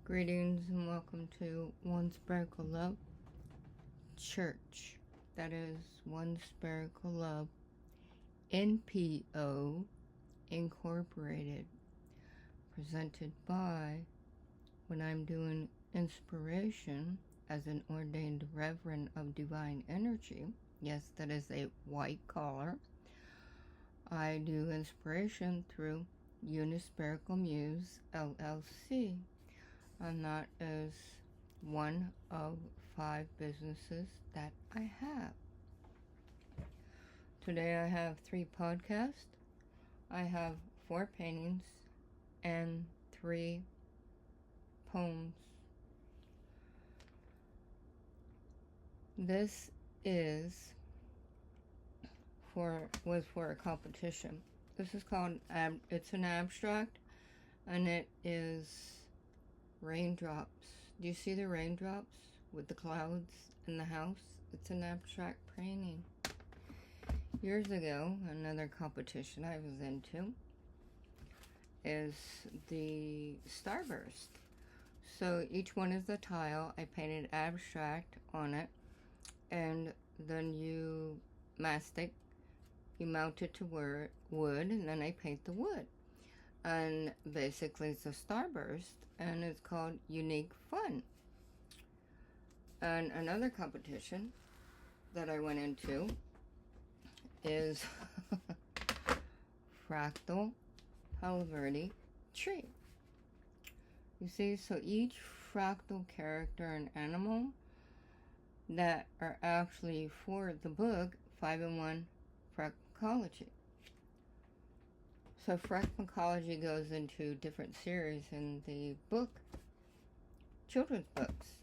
Greetings and welcome to One Sparkle Love Church. That is One Sparkle Love NPO Incorporated. Presented by, when I'm doing inspiration as an ordained Reverend of Divine Energy, yes, that is a white collar, I do inspiration through Unispherical Muse LLC. And that is one of 5 businesses that I have. Today I have 3 podcasts. I have 4 paintings and 3 poems. This was for a competition. This is called, it's an abstract, and it is raindrops. Do you see the raindrops with the clouds in the house? It's an abstract painting. Years ago, another competition I was into is the starburst. So each one is a tile. I painted abstract on it, and then you mastic, you mount it to wood, and then I paint the wood. And basically it's a starburst, and it's called Unique Fun. And another competition that I went into is Fractal Palo Verde Tree. You see, so each fractal character and animal that are actually for the book 5-in-1 Fractology. So fractology goes into different series in the book, children's books.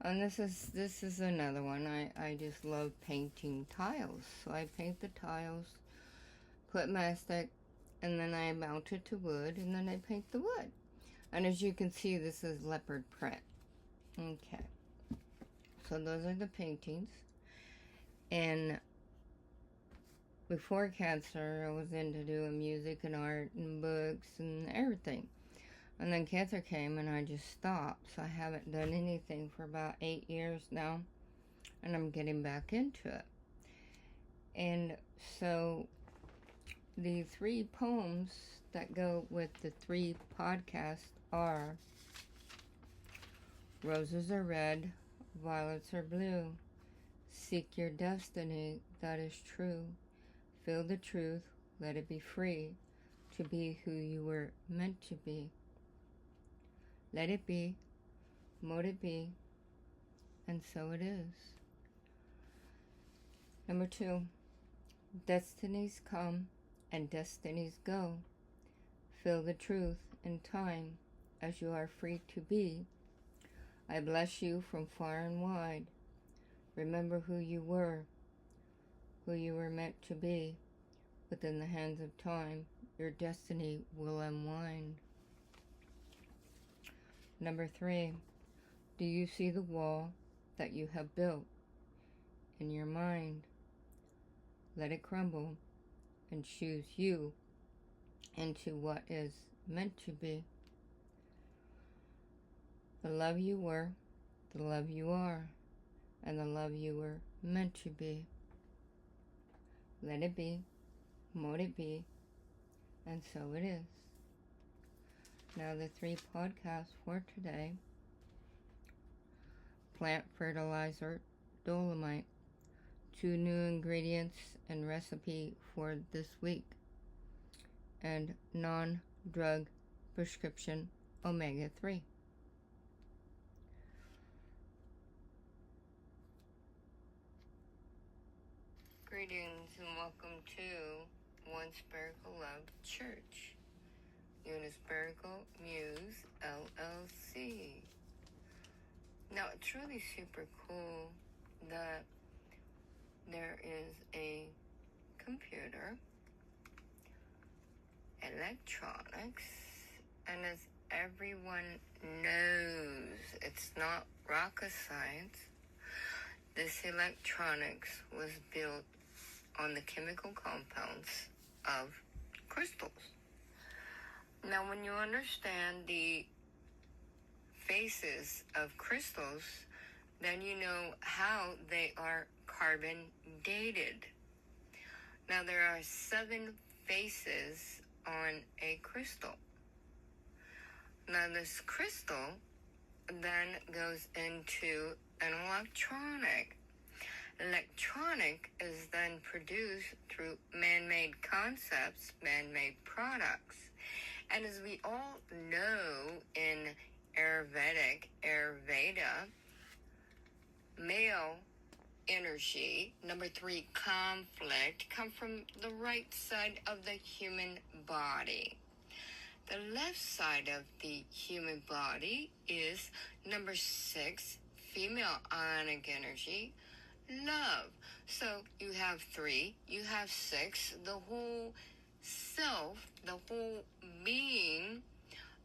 And this is another one. I just love painting tiles. So I paint the tiles, put mastic, and then I mount it to wood, and then I paint the wood. And as you can see, this is leopard print. Okay. So those are the paintings. And before cancer, I was into doing music and art and books and everything. And then cancer came and I just stopped. So I haven't done anything for about 8 years now. And I'm getting back into it. And so the 3 poems that go with the 3 podcasts are: roses are red, violets are blue. Seek your destiny, that is true. Feel the truth, let it be free, to be who you were meant to be. Let it be, mote it be, and so it is. Number 2, destinies come and destinies go. Feel the truth in time, as you are free to be. I bless you from far and wide. Remember who you were meant to be. Within the hands of time, your destiny will unwind. Number 3, do you see the wall that you have built in your mind? Let it crumble and choose you into what is meant to be. The love you were, the love you are, and the love you were meant to be. Let it be, mote it be, and so it is. Now the 3 podcasts for today: plant fertilizer, dolomite, 2 new ingredients and recipe for this week, and non-drug prescription omega-3. Greetings and welcome to One Sparkle Love Church, Unispherical Muse LLC. Now it's really super cool that there is a computer, electronics, and as everyone knows, it's not rocket science. This electronics was built on the chemical compounds of crystals. Now, when you understand the faces of crystals, then you know how they are carbon dated. Now, there are 7 faces on a crystal. Now, this crystal then goes into an electronic. Electronic is then produced through man-made concepts, man-made products. And as we all know in Ayurveda, male energy, number 3, conflict, come from the right side of the human body. The left side of the human body is number 6, female ionic energy, love. So you have 3, you have 6, the whole self, the whole being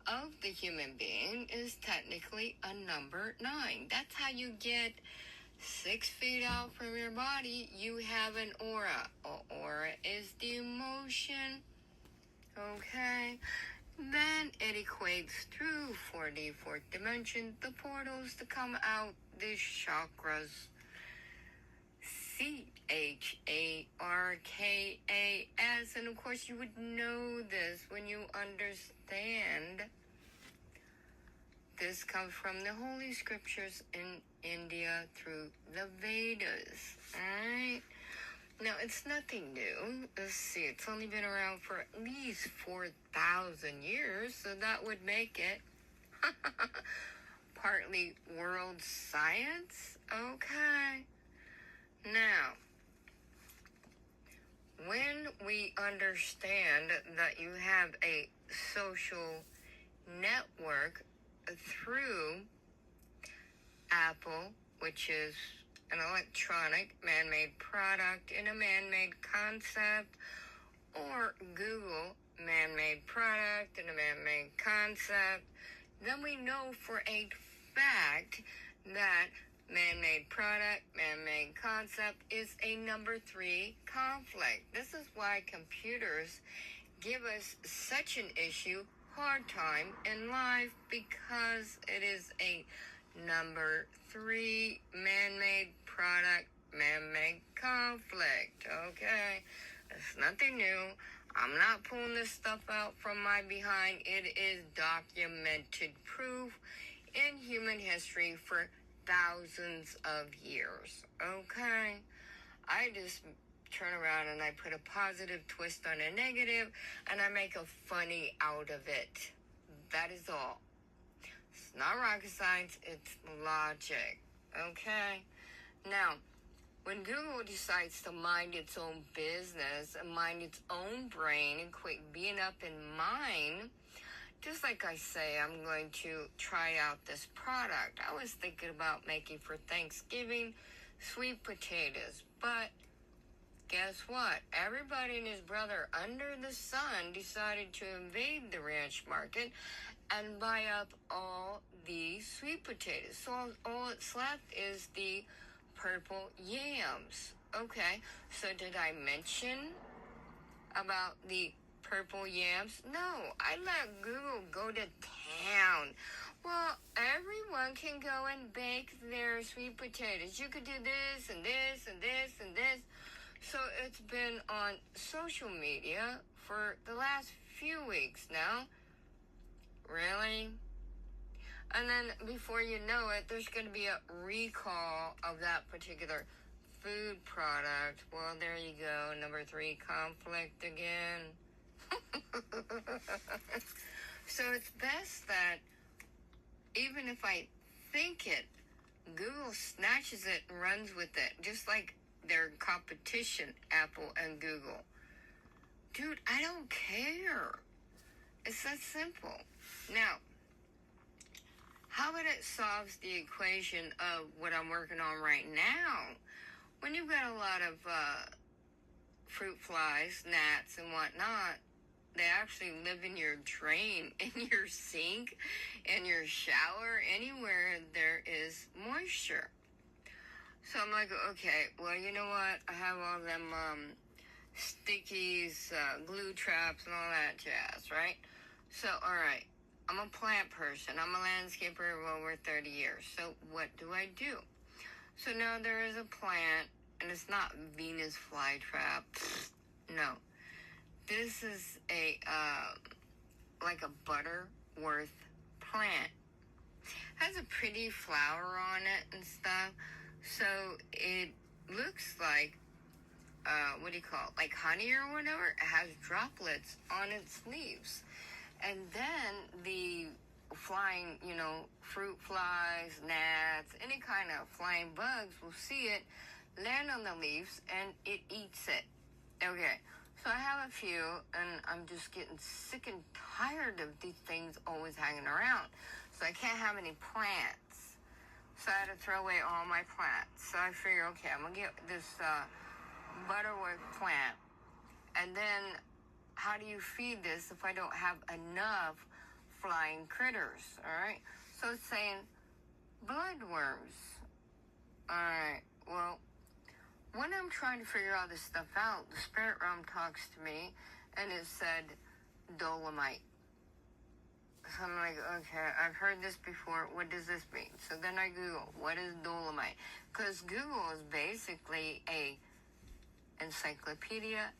of the human being is technically a number 9. That's how you get 6 feet out from your body. You have an aura. An aura is the emotion. Okay. Then it equates through 4D, 4th dimension, the portals to come out, these chakras. CHARKAS. And of course, you would know this when you understand. This comes from the Holy Scriptures in India through the Vedas. Alright? Now, it's nothing new. Let's see, it's only been around for at least 4,000 years, so that would make it partly world science. Okay. Now, when we understand that you have a social network through Apple, which is an electronic man-made product in a man-made concept, or Google, man-made product in a man-made concept, then we know for a fact that man-made product, man-made concept is a number 3 conflict. This is why computers give us such an hard time in life, because it is a number 3 man-made product, man-made conflict. Okay, it's nothing new. I'm not pulling this stuff out from my behind. It is documented proof in human history for thousands of years. Okay, I just turn around and I put a positive twist on a negative, and I make a funny out of it. That is all. It's not rocket science, it's logic. Okay? Now, when Google decides to mind its own business and mind its own brain and quit being up in mine, just like I say, I'm going to try out this product. I was thinking about making for Thanksgiving sweet potatoes, but guess what? Everybody and his brother under the sun decided to invade the ranch market and buy up all the sweet potatoes. So all that's left is the purple yams. Okay, so did I mention about the purple yams? No, I let Google go to town. Well, everyone can go and bake their sweet potatoes. You could do this and this and this and this. So it's been on social media for the last few weeks now. Really? And then before you know it, there's going to be a recall of that particular food product. Well, there you go. Number 3, conflict again. So it's best that even if I think it, Google snatches it and runs with it, just like their competition, Apple and Google. Dude, I don't care. It's that simple. Now, how about it solves the equation of what I'm working on right now? When you've got a lot of fruit flies, gnats, and whatnot, they actually live in your drain, in your sink, in your shower, anywhere there is moisture. So I'm like, okay, well, you know what? I have all them stickies, glue traps, and all that jazz, right? So, all right, I'm a plant person. I'm a landscaper of over 30 years. So what do I do? So now there is a plant, and it's not Venus flytrap. No. This is a, like a Butterworth plant. Has a pretty flower on it and stuff. So it looks like, what do you call it? Like honey or whatever. It has droplets on its leaves. And then the flying, fruit flies, gnats, any kind of flying bugs will see it, land on the leaves, and it eats it. Okay, so I have a few, and I'm just getting sick and tired of these things always hanging around. So I can't have any plants. So I had to throw away all my plants. So I figure, okay, I'm going to get this Butterworth plant. And then how do you feed this if I don't have enough flying critters? All right. So it's saying bloodworms. All right. Well, when I'm trying to figure all this stuff out, the spirit realm talks to me, and it said dolomite. So I'm like, okay, I've heard this before. What does this mean? So then I Google, what is dolomite? Because Google is basically a encyclopedia,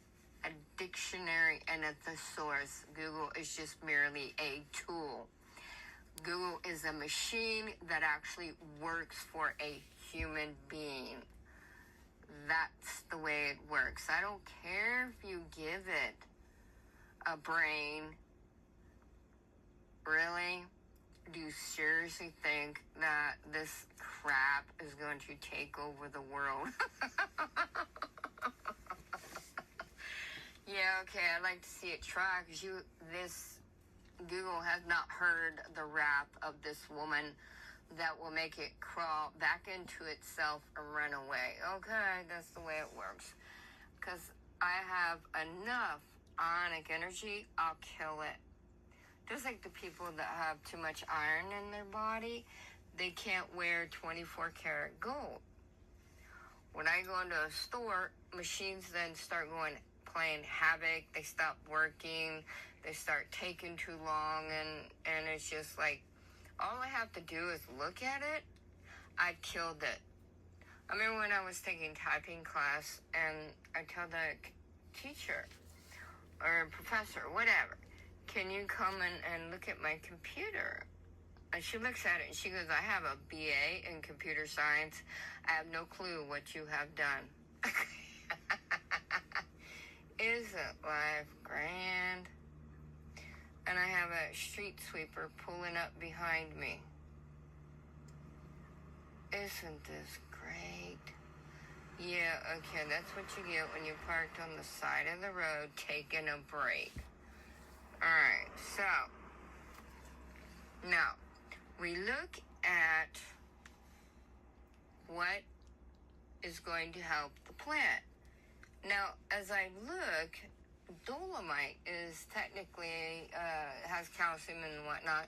a dictionary, and a thesaurus. Google is just merely a tool. Google is a machine that actually works for a human being. That's the way it works. I don't care if you give it a brain. Really? Do you seriously think that this crap is going to take over the world? Yeah, okay, I'd like to see it try, because Google has not heard the rap of this woman that will make it crawl back into itself and run away. Okay, that's the way it works. Because I have enough ionic energy, I'll kill it. Just like the people that have too much iron in their body, they can't wear 24 karat gold. When I go into a store, machines then start playing havoc. They stop working. They start taking too long, and it's just like, all I have to do is look at it. I killed it. I remember when I was taking typing class, and I tell the teacher or professor, whatever, can you come and look at my computer? And she looks at it and she goes, I have a BA in computer science. I have no clue what you have done. Isn't life grand? And I have a street sweeper pulling up behind me. Isn't this great? Yeah, okay, that's what you get when you parked on the side of the road taking a break. Alright, so now we look at what is going to help the plant. Now, as I look, dolomite is technically, has calcium and whatnot,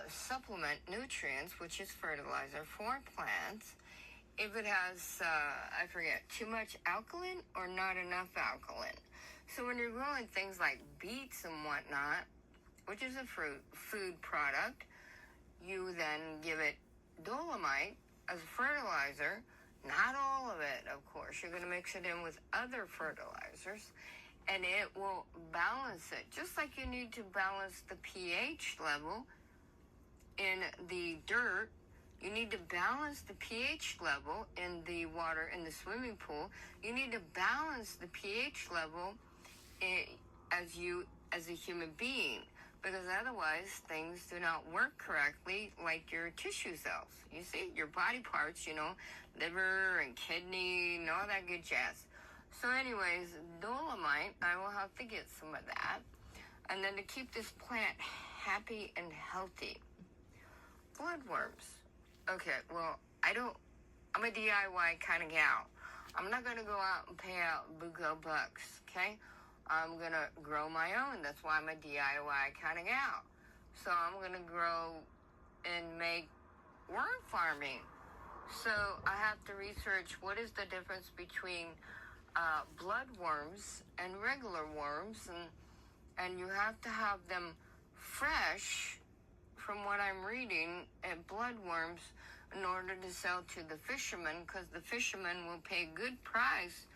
supplement nutrients, which is fertilizer for plants. If it has, I forget, too much alkaline or not enough alkaline. So when you're growing things like beets and whatnot, which is a food product, you then give it dolomite as a fertilizer. Not all of it, of course. You're going to mix it in with other fertilizers, and it will balance it. Just like you need to balance the pH level in the dirt, you need to balance the pH level in the water in the swimming pool. You need to balance the pH level as a human being, because otherwise things do not work correctly, like your tissue cells. You see, your body parts, liver and kidney and all that good jazz. So anyways, dolomite, I will have to get some of that. And then to keep this plant happy and healthy, bloodworms. Okay, well, I'm a DIY kind of gal. I'm not going to go out and pay out buco bucks, okay? I'm going to grow my own. That's why I'm a DIY kind of gal. So I'm going to grow and make worm farming. So I have to research what is the difference between bloodworms and regular worms. And you have to have them fresh, from what I'm reading, at bloodworms in order to sell to the fishermen, because the fishermen will pay good price.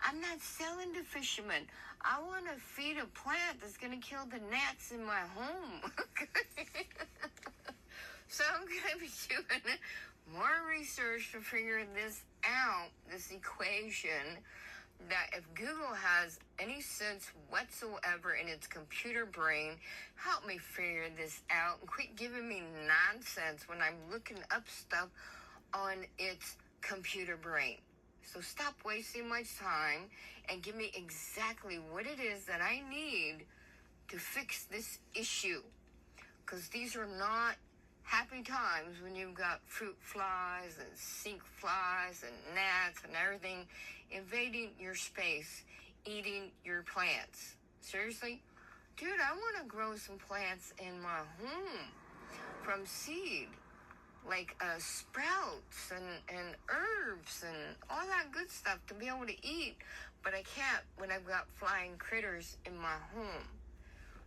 I'm not selling to fishermen. I want to feed a plant that's going to kill the gnats in my home. So I'm going to be doing more research to figure this out, this equation, that if Google has any sense whatsoever in its computer brain, help me figure this out and quit giving me nonsense when I'm looking up stuff on its computer brain. So stop wasting my time and give me exactly what it is that I need to fix this issue. Because these are not happy times when you've got fruit flies and sink flies and gnats and everything invading your space, eating your plants. Seriously? Dude, I want to grow some plants in my home from seed. Like sprouts and herbs and all that good stuff to be able to eat. But I can't when I've got flying critters in my home.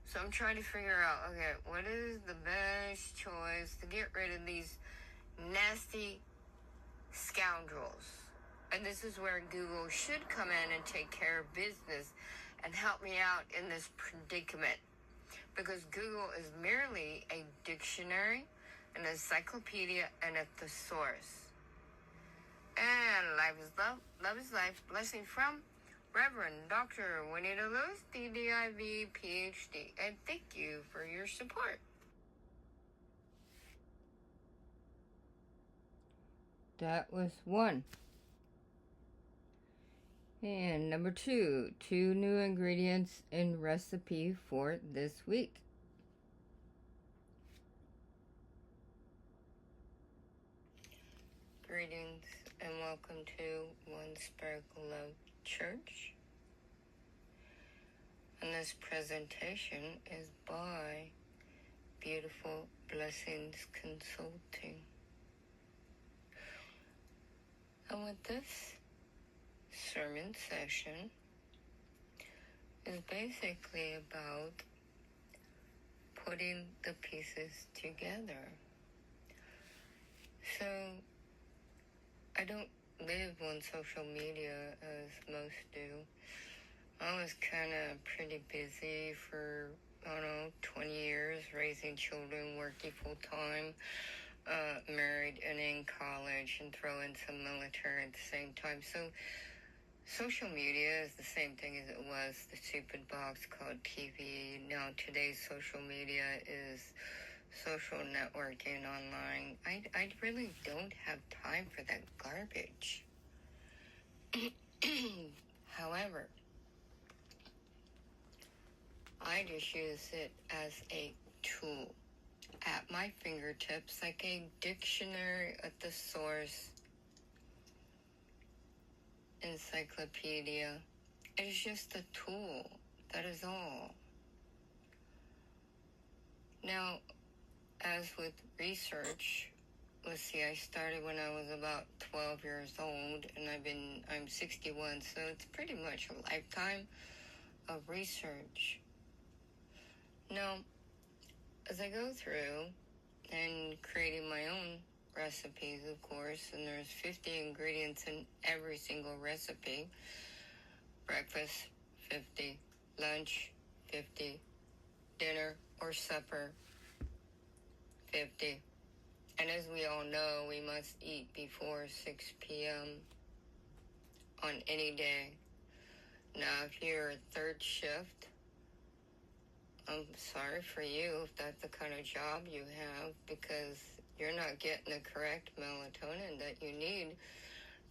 So I'm trying to figure out, okay, what is the best choice to get rid of these nasty scoundrels? And this is where Google should come in and take care of business and help me out in this predicament. Because Google is merely a dictionary, an encyclopedia, and a thesaurus. And life is love, love is life. Blessing from Reverend Dr. Juanita Lewis, D.Div, Ph.D. And thank you for your support. That was one. And number two new ingredients in recipe for this week. Greetings and welcome to One Spark Love Church. And this presentation is by Beautiful Blessings Consulting. And with this sermon session is basically about putting the pieces together. So I don't live on social media as most do. I was kind of pretty busy for, 20 years, raising children, working full-time, married and in college, and throw in some military at the same time. So social media is the same thing as it was the stupid box called TV. Now today's social media is social networking online. I really don't have time for that garbage. However, I just use it as a tool at my fingertips, like a dictionary, a thesaurus, encyclopedia. It is just a tool. That is all. Now, as with research, let's see, I started when I was about 12 years old, and I'm 61, so it's pretty much a lifetime of research. Now, as I go through and creating my own recipes, of course, and there's 50 ingredients in every single recipe. Breakfast, 50. Lunch, 50. Dinner or supper, 50. And as we all know, we must eat before 6 p.m. on any day. Now, if you're a third shift, I'm sorry for you if that's the kind of job you have, because you're not getting the correct melatonin that you need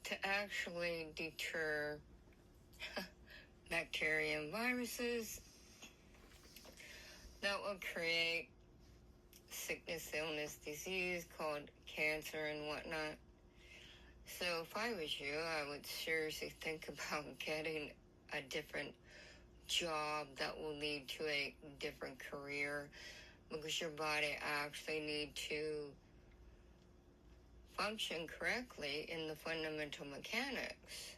to actually deter bacteria and viruses that will create sickness, illness, disease called cancer and whatnot. So if I was you, I would seriously think about getting a different job that will lead to a different career, because your body actually needs to function correctly in the fundamental mechanics.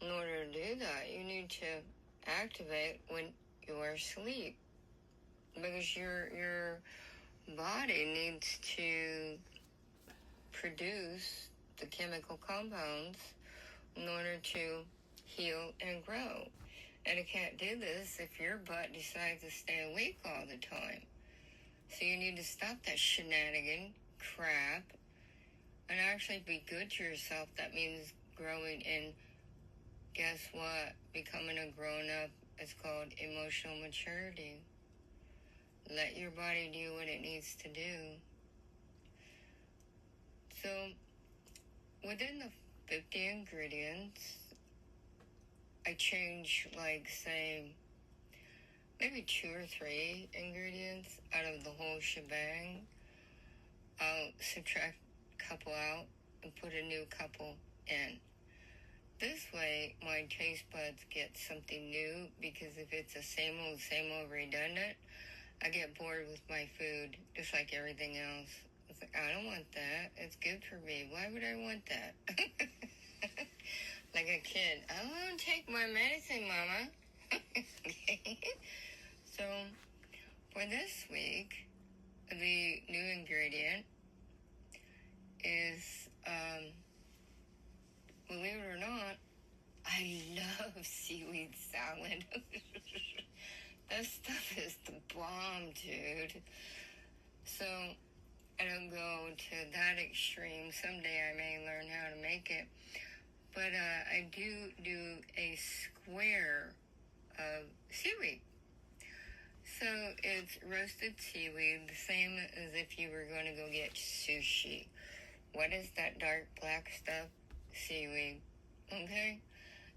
In order to do that, you need to activate when you are asleep. because your body needs to produce the chemical compounds in order to heal and grow. And it can't do this if your butt decides to stay awake all the time. So you need to stop that shenanigan crap and actually be good to yourself. That means growing in, guess what? Becoming a grown-up is called emotional maturity. Let your body do what it needs to do. So, within the 50 ingredients, I change, like, say, maybe 2 or 3 ingredients out of the whole shebang. I'll subtract a couple out and put a new couple in. This way, my taste buds get something new, because if it's the same old redundant, I get bored with my food, just like everything else. It's like, I don't want that. It's good for me. Why would I want that? Like a kid, I want to take my medicine, Mama. Okay. So, for this week, the new ingredient is, believe it or not, I love seaweed salad. That stuff is the bomb, dude. So, I don't go to that extreme. Someday I may learn how to make it. But I do a square of seaweed. So it's roasted seaweed, the same as if you were going to go get sushi. What is that dark black stuff? Seaweed. Okay?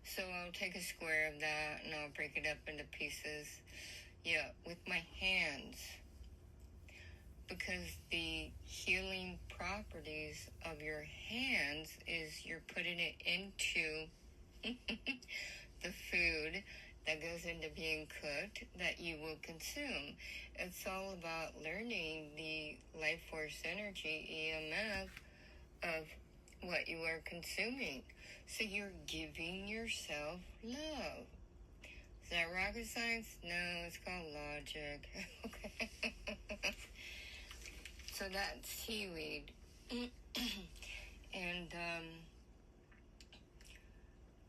So I'll take a square of that and I'll break it up into pieces. Yeah, with my hands. Because the healing properties of your hands is you're putting it into the food that goes into being cooked that you will consume. It's all about learning the life force energy, EMF, of what you are consuming. So you're giving yourself love. Is that rocket science? No, it's called logic. Okay. So that's seaweed. And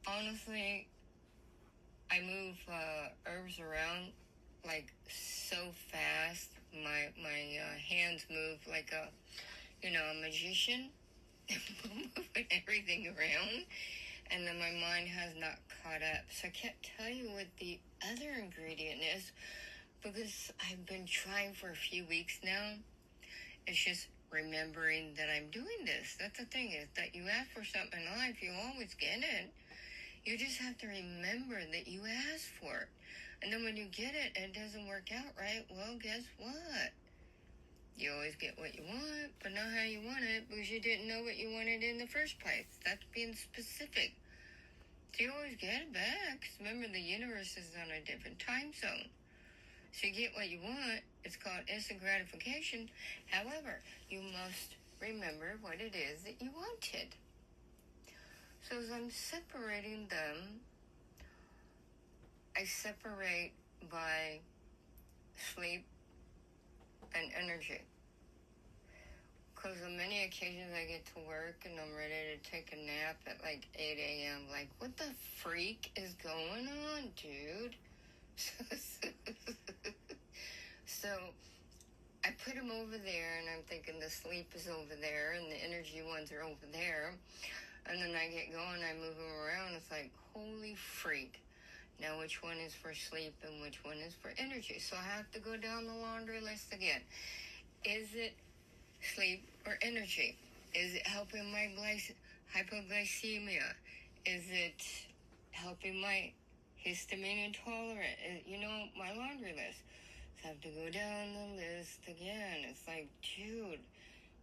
honestly, I move herbs around like so fast. My hands move like a magician. Moving everything around. And then my mind has not caught up. So I can't tell you what the other ingredient is, because I've been trying for a few weeks now. It's just remembering that I'm doing this. That's the thing, is that you ask for something in life, you always get it. You just have to remember that you asked for it. And then when you get it and it doesn't work out right, well, guess what? You always get what you want, but not how you want it, because you didn't know what you wanted in the first place. That's being specific. So you always get it back. 'Cause remember, the universe is on a different time zone. So you get what you want. It's called instant gratification. However, you must remember what it is that you wanted. So as I'm separating them, I separate by sleep and energy. Because on many occasions I get to work and I'm ready to take a nap at like 8 a.m. Like, what the freak is going on, dude? So I put them over there, and I'm thinking the sleep is over there and the energy ones are over there. And then I get going, I move them around. It's like, holy freak. Now which one is for sleep and which one is for energy? So I have to go down the laundry list again. Is it sleep or energy? Is it helping my hypoglycemia? Is it helping my histamine intolerant? My laundry list. So I have to go down the list again. It's like, dude,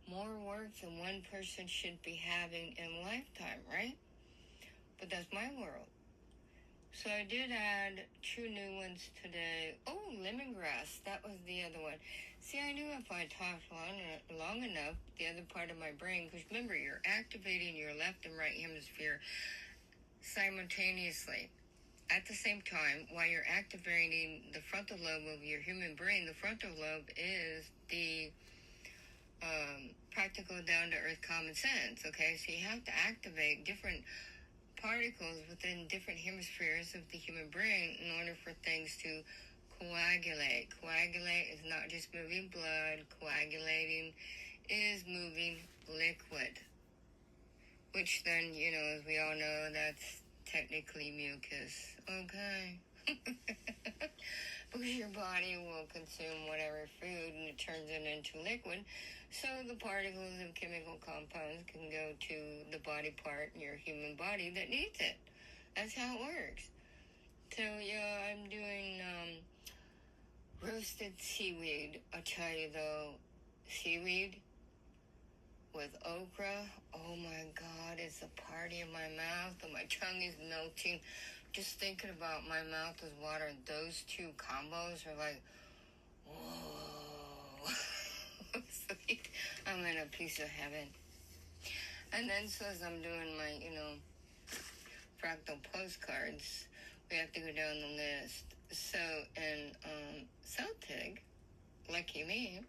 more work than one person should be having in a lifetime, right? But that's my world. So I did add 2 new ones today. Oh, lemongrass. That was the other one. See, I knew if I talked long enough, the other part of my brain, because remember, you're activating your left and right hemisphere simultaneously. at the same time, while you're activating the frontal lobe of your human brain, the frontal lobe is the practical, down-to-earth common sense, okay? So you have to activate different particles within different hemispheres of the human brain in order for things to coagulate. Coagulate is not just moving blood. Coagulating is moving liquid, which then, as we all know, that's technically mucus, okay? Because your body will consume whatever food and it turns it into liquid, so the particles of chemical compounds can go to the body part in your human body that needs it. That's how it works. So yeah, I'm doing roasted seaweed. I'll tell you though, seaweed with okra, oh my God, it's a party in my mouth and my tongue is melting. Just thinking about my mouth is watering. Those two combos are like, whoa. I'm in a piece of heaven. And then so as I'm doing my, fractal postcards, we have to go down the list. So in Celtic, lucky me,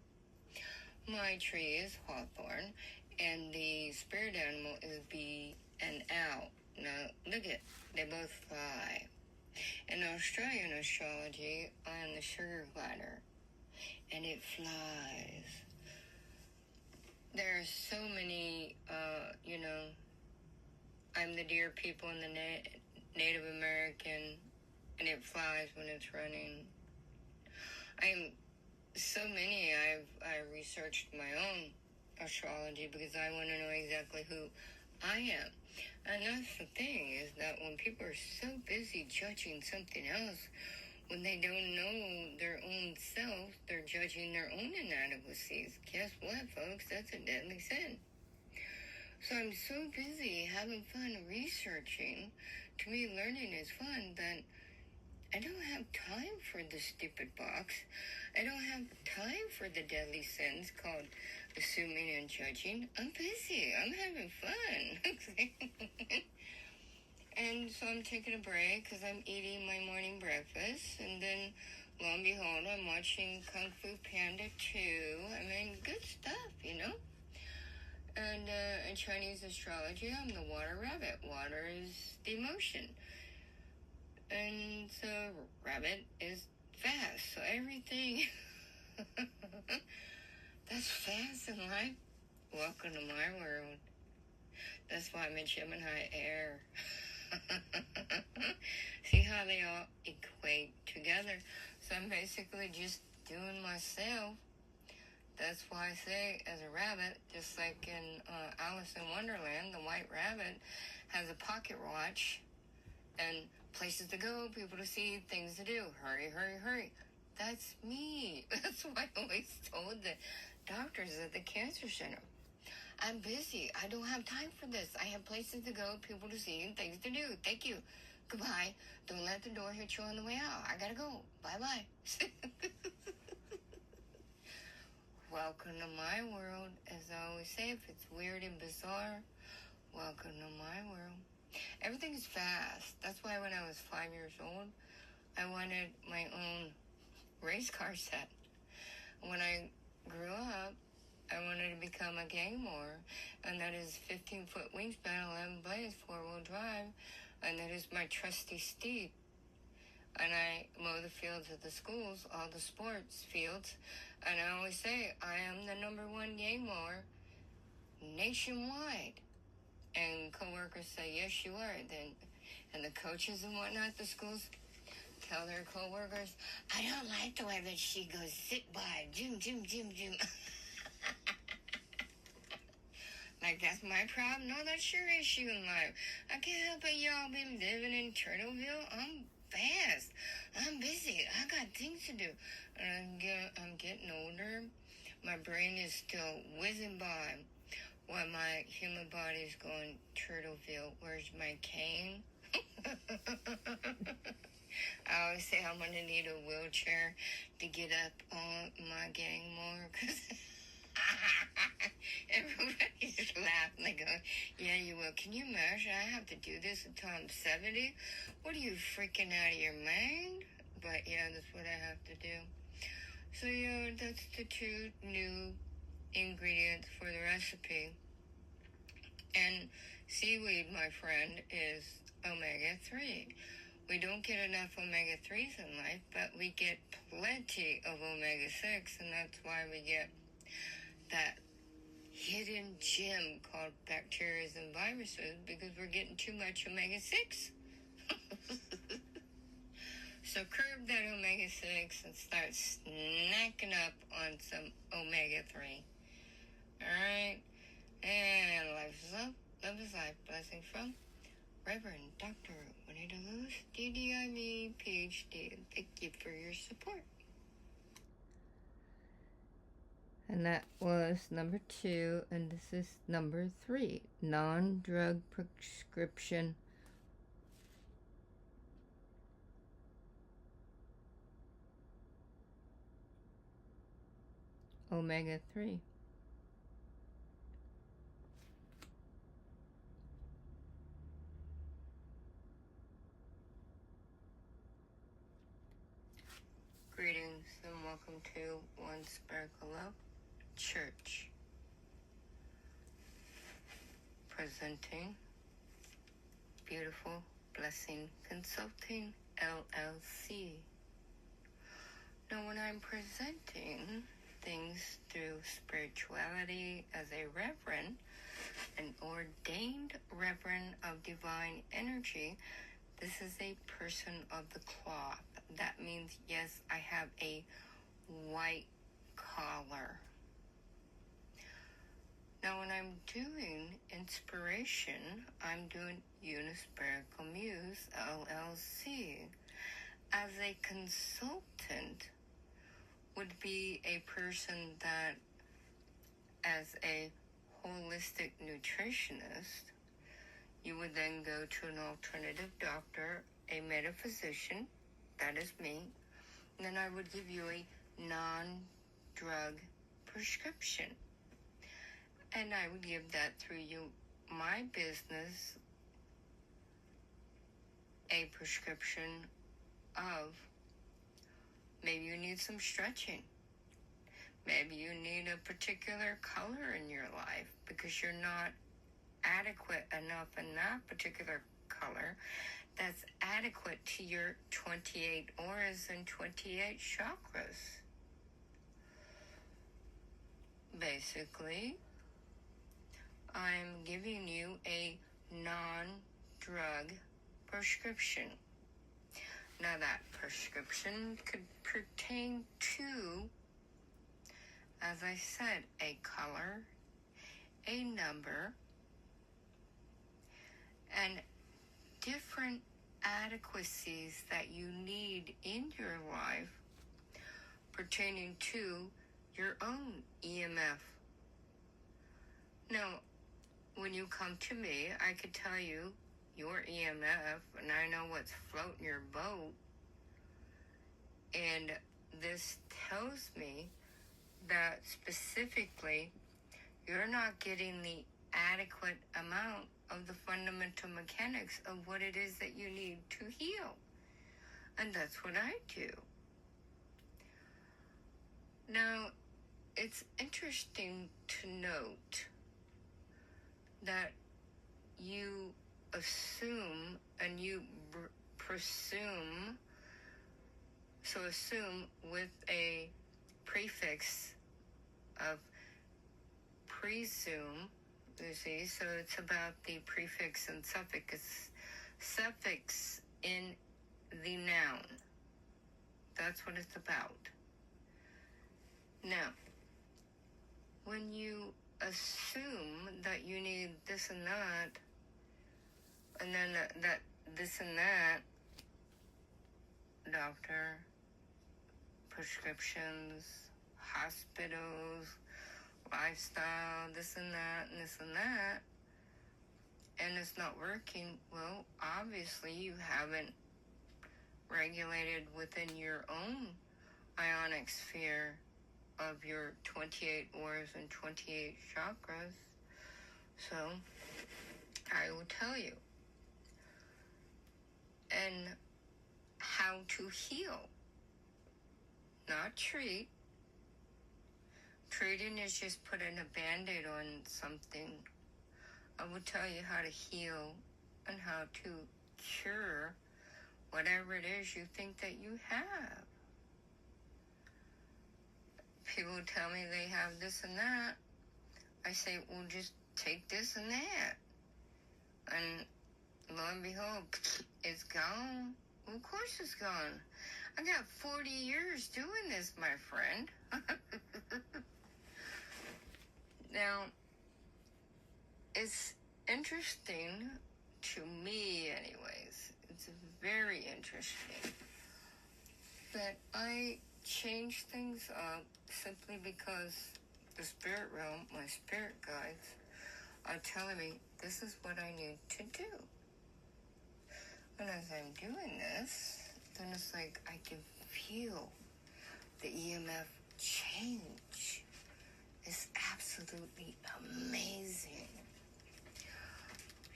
my tree is hawthorn, and the spirit animal is bee and owl. Now, look at, they both fly. In Australian astrology, I am the sugar glider, and it flies. There are so many, I'm the deer people in the Native American, and it flies when it's running. I researched my own astrology because I want to know exactly who I am. And that's the thing, is that when people are so busy judging something else, when they don't know their own self, they're judging their own inadequacies. Guess what, folks? That's a deadly sin. So I'm so busy having fun researching. To me, learning is fun, that I don't have time for the stupid box. I don't have time for the deadly sins called assuming and judging. I'm busy. I'm having fun. And so I'm taking a break because I'm eating my morning breakfast. And then, lo and behold, I'm watching Kung Fu Panda 2. I mean, good stuff, And in Chinese astrology, I'm the water rabbit. Water is the emotion. And so rabbit is fast. So everything that's fast in life, welcome to my world. That's why I'm in Gemini air. See how they all equate together. So I'm basically just doing myself. That's why I say, as a rabbit, just like in Alice in Wonderland, the white rabbit has a pocket watch and places to go, people to see, things to do. Hurry, hurry, hurry. That's me. That's why I always told the doctors at the cancer center, I'm busy. I don't have time for this. I have places to go, people to see, and things to do. Thank you. Goodbye. Don't let the door hit you on the way out. I gotta go. Bye-bye. Welcome to my world. As I always say, if it's weird and bizarre, welcome to my world. Everything is fast. That's why when I was 5 years old, I wanted my own race car set. When I grew up, I wanted to become a gang mower, and that is 15-foot wingspan, 11 blades, 4-wheel drive, and that is my trusty steed. And I mow the fields of the schools, all the sports fields, and I always say, I am the #1 gang mower nationwide. And coworkers say, yes, you are. Then, and the coaches and whatnot, the schools tell their coworkers, I don't like the way that she goes sit by, Jim. Like, that's my problem? No, that's your issue in life. I can't help it, y'all been living in Turtleville. I'm fast. I'm busy. I got things to do. And I'm getting older. My brain is still whizzing by while my human body is going, Turtleville, where's my cane? I always say I'm going to need a wheelchair to get up on my gang more, because everybody's laughing. They go, Yeah, you will. Can you imagine? I have to do this until I'm 70? What are you, freaking out of your mind? But yeah, that's what I have to do. So yeah, that's the 2 new ingredients for the recipe. And seaweed, my friend, is omega-3. We don't get enough omega-3s in life, but we get plenty of omega-6, and that's why we get that hidden gem called bacteria and viruses, because we're getting too much omega-6. So curb that omega-6 and start snacking up on some omega-3. Alright? And life is love, love is life. Blessings from Reverend Dr. Juanita Lewis, D.Div, Ph.D. Thank you for your support. And that was number 2, and this is number 3, non-drug prescription omega-3. Greetings and welcome to One Sparkle Love Church, presenting Beautiful Blessing Consulting, LLC. Now, when I'm presenting things through spirituality as a reverend, an ordained reverend of divine energy, this is a person of the cloth. That means, yes, I have a white collar. Now, when I'm doing inspiration, I'm doing Unispherical Muse, LLC. As a consultant, would be a person that, as a holistic nutritionist, you would then go to an alternative doctor, a metaphysician, that is me, and then I would give you a non-drug prescription. And I would give that through my business, a prescription of, maybe you need some stretching. Maybe you need a particular color in your life because you're not adequate enough in that particular color that's adequate to your 28 auras and 28 chakras. Basically, I'm giving you a non-drug prescription. Now, that prescription could pertain to, as I said, a color, a number, and different adequacies that you need in your life pertaining to your own EMF. Now, when you come to me, I could tell you your EMF, and I know what's floating your boat, and this tells me that specifically you're not getting the adequate amount of the fundamental mechanics of what it is that you need to heal. And that's what I do. Now, it's interesting to note that you assume and you presume, so assume with a prefix of presume, you see, so it's about the prefix and suffix in the noun. That's what it's about. Now, when you assume that you need this and that, and then that this and that, doctor, prescriptions, hospitals, lifestyle, this and that, and this and that, and it's not working, well, obviously you haven't regulated within your own ionic sphere of your 28 auras and 28 chakras. So, I will tell you. And how to heal, not treat. Treating is just putting a Band-Aid on something. I will tell you how to heal and how to cure whatever it is you think that you have. People tell me they have this and that. I say, well, just take this and that. And lo and behold, it's gone. Well, of course it's gone. I got 40 years doing this, my friend. Now, it's interesting to me anyways. It's very interesting that I change things up simply because the spirit realm, my spirit guides, are telling me this is what I need to do. And as I'm doing this, then it's like I can feel the EMF change. It's absolutely amazing.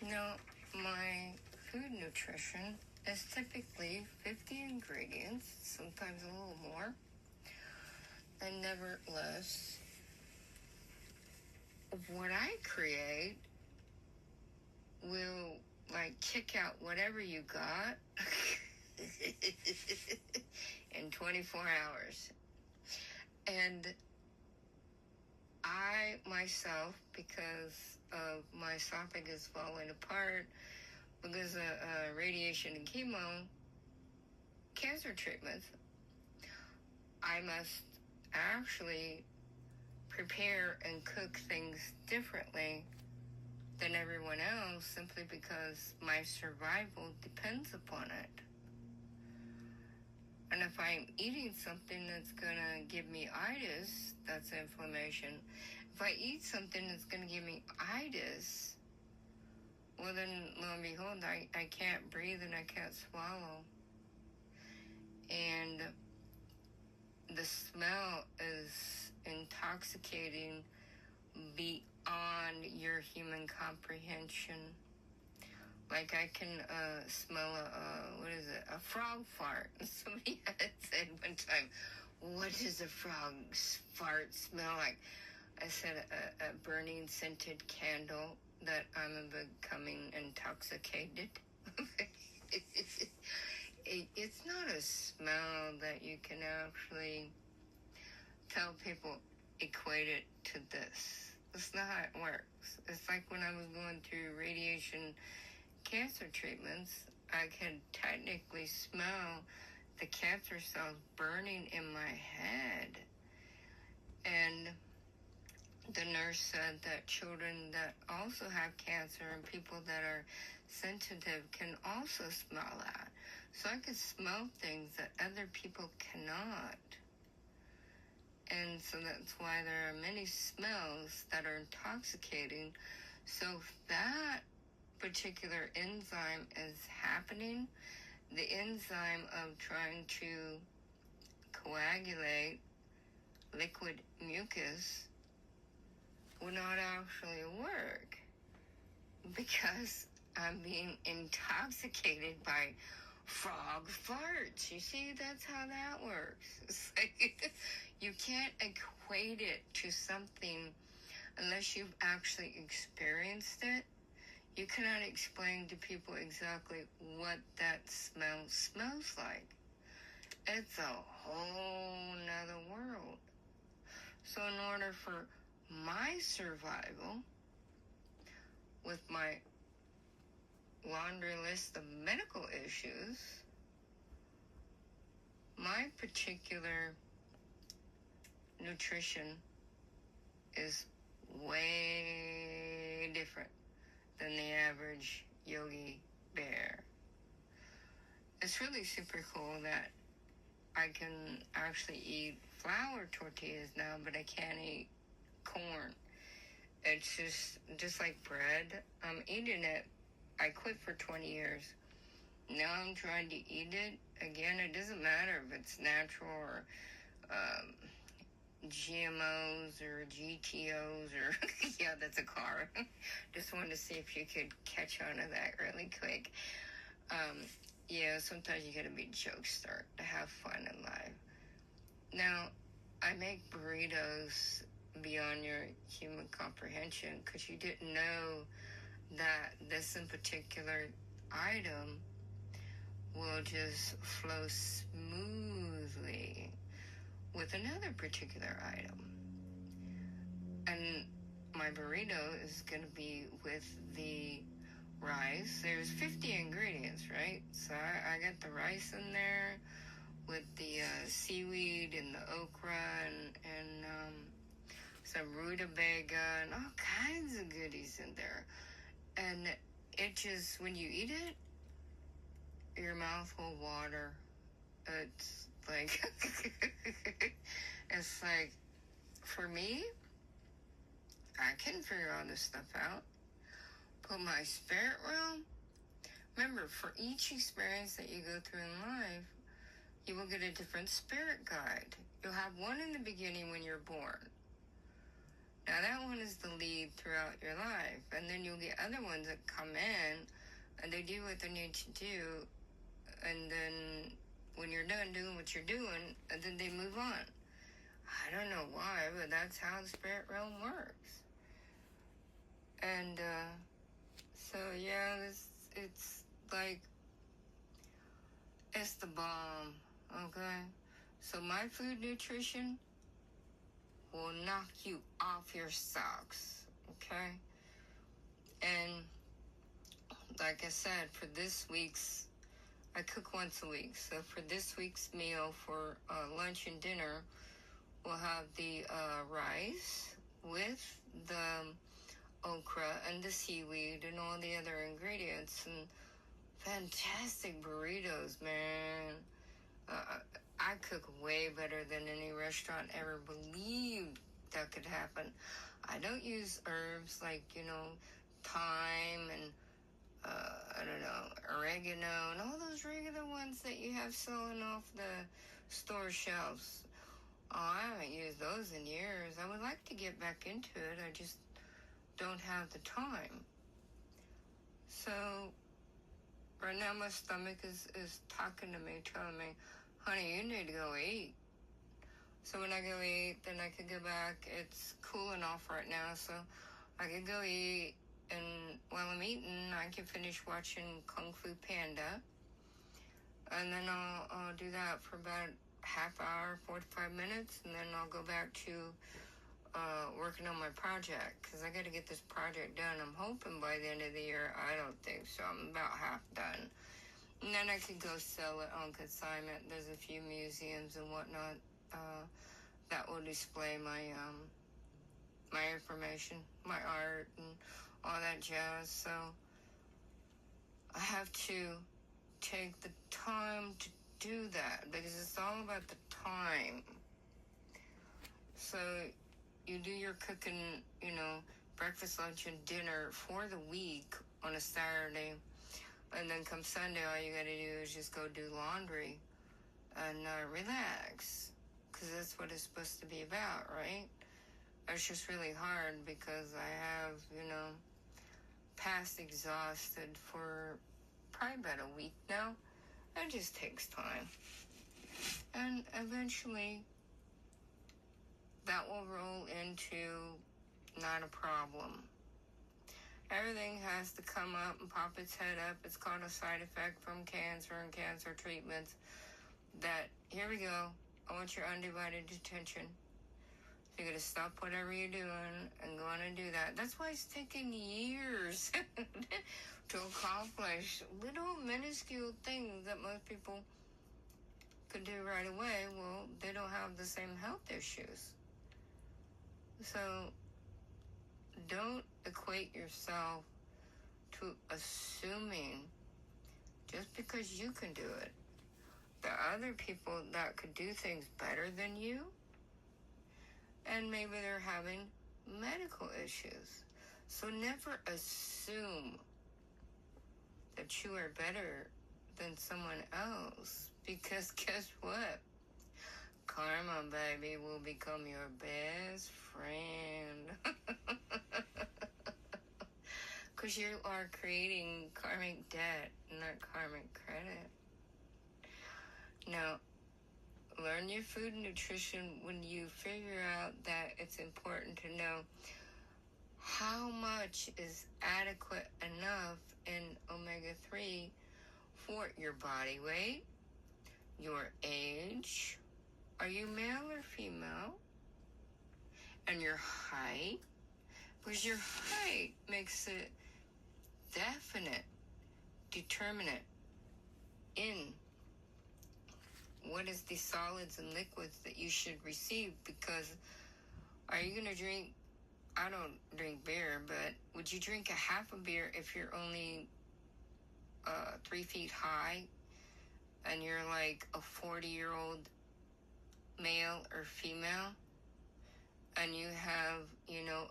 Now, my food nutrition is typically 50 ingredients, sometimes a little more. And nevertheless, what I create will like kick out whatever you got in 24 hours. And I myself, because of my esophagus falling apart, because of radiation and chemo, cancer treatments, I must actually prepare and cook things differently than everyone else simply because my survival depends upon it. And if I'm eating something that's going to give me itis, that's inflammation. If I eat something that's going to give me itis, well then, lo and behold, I can't breathe and I can't swallow. And the smell is intoxicating beyond your human comprehension. Like I can smell a frog fart. Somebody had said one time, what does a frog's fart smell like? I said a burning scented candle that I'm becoming intoxicated. It's not a smell that you can actually tell people equate it to this. That's not how it works. It's like when I was going through radiation cancer treatments, I could technically smell the cancer cells burning in my head. And the nurse said that children that also have cancer and people that are sensitive can also smell that. So I could smell things that other people cannot. And so that's why there are many smells that are intoxicating. So if that particular enzyme is happening, the enzyme of trying to coagulate liquid mucus will not actually work because I'm being intoxicated by frog farts. You see, that's how that works. It's like you can't equate it to something unless you've actually experienced it. You cannot explain to people exactly what that smell smells like. It's a whole nother world. So in order for my survival with my laundry list of medical issues, my particular nutrition is way different than the average yogi bear. It's really super cool that I can actually eat flour tortillas now, but I can't eat corn. It's just like bread. I'm eating it. I quit for 20 years. Now I'm trying to eat it. Again, it doesn't matter if it's natural or GMOs or GTOs or Yeah, that's a car. Just wanted to see if you could catch on to that really quick. Yeah, sometimes you gotta be a jokester to have fun in life. Now, I make burritos beyond your human comprehension because you didn't know that this in particular item will just flow smoothly with another particular item. And my burrito is going to be with the rice. There's 50 ingredients, right? So I got the rice in there with the seaweed and the okra and some rutabaga and all kinds of goodies in there. And it just, when you eat it, your mouth will water. It's like, it's like, for me, I can figure all this stuff out. But my spirit realm, remember, for each experience that you go through in life, you will get a different spirit guide. You'll have one in the beginning when you're born. Now that one is the lead throughout your life. And then you'll get other ones that come in and they do what they need to do. And then when you're done doing what you're doing, and then they move on. I don't know why, but that's how the spirit realm works. And so yeah, it's like, it's the bomb, okay? So my food nutrition will knock you off your socks, okay? And like I said, for this week's, I cook once a week. So for this week's meal for lunch and dinner, we'll have the rice with the okra and the seaweed and all the other ingredients and fantastic burritos, man. I cook way better than any restaurant ever believed that could happen. I don't use herbs like, thyme and, I don't know, oregano and all those regular ones that you have selling off the store shelves. Oh, I haven't used those in years. I would like to get back into it. I just don't have the time. So right now my stomach is talking to me, telling me, honey, you need to go eat. So when I go eat, then I can go back. It's cooling off right now, so I can go eat. And while I'm eating, I can finish watching Kung Fu Panda. And then I'll do that for about half hour, 45 minutes. And then I'll go back to working on my project, because I got to get this project done. I'm hoping by the end of the year. I don't think so. I'm about half done. And then I could go sell it on consignment. There's a few museums and whatnot that will display my my information, my art, and all that jazz. So I have to take the time to do that, because it's all about the time. So you do your cooking, breakfast, lunch, and dinner for the week on a Saturday. And then come Sunday, all you got to do is just go do laundry and relax, because that's what it's supposed to be about, right? It's just really hard because I have, past exhausted for probably about a week now. It just takes time. And eventually, that will roll into not a problem. Everything has to come up and pop its head up. It's called a side effect from cancer and cancer treatments. That, here we go, I want your undivided attention. You're going to stop whatever you're doing and go on and do that. That's why it's taken years to accomplish little minuscule things that most people could do right away. Well, they don't have the same health issues. So don't equate yourself to assuming just because you can do it, there are other people that could do things better than you, and maybe they're having medical issues. So never assume that you are better than someone else, because guess what? Karma, baby, will become your best friend. Because you are creating karmic debt, not karmic credit. Now, learn your food and nutrition when you figure out that it's important to know how much is adequate enough in omega-3 for your body weight, your age, are you male or female, and your height, because your height makes it definite, determinate in what is the solids and liquids that you should receive. Because are you going to drink, I don't drink beer, but would you drink a half a beer if you're only 3 feet high and you're like a 40-year-old male or female and you have,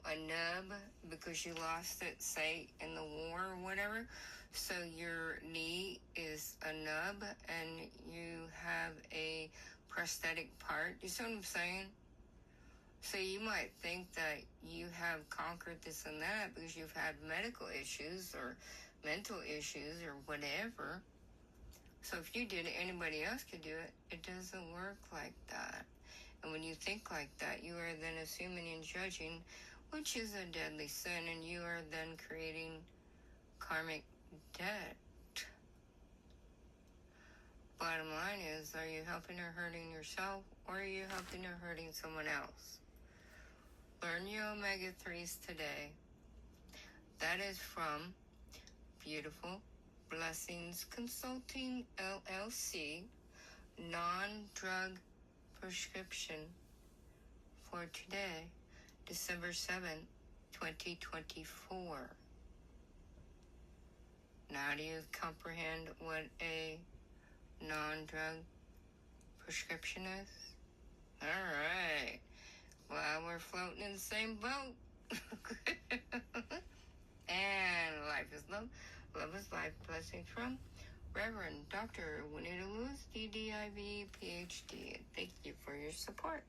a nub because you lost it, say, in the war or whatever? So your knee is a nub and you have a prosthetic part. You see what I'm saying? So you might think that you have conquered this and that because you've had medical issues or mental issues or whatever. So if you did it, anybody else could do it. It doesn't work like that. And when you think like that, you are then assuming and judging, which is a deadly sin, and you are then creating karmic debt. Bottom line is, are you helping or hurting yourself, or are you helping or hurting someone else? Learn your omega-3s today. That is from Beautiful Blessings Consulting, LLC, non-drug prescription for today, December 7th, 2024. Now do you comprehend what a non-drug prescription is? All right. Well, we're floating in the same boat. And life is love. Love is life. Blessings from Reverend Dr. Juanita Lewis, D.Div, Ph.D. Thank you for your support.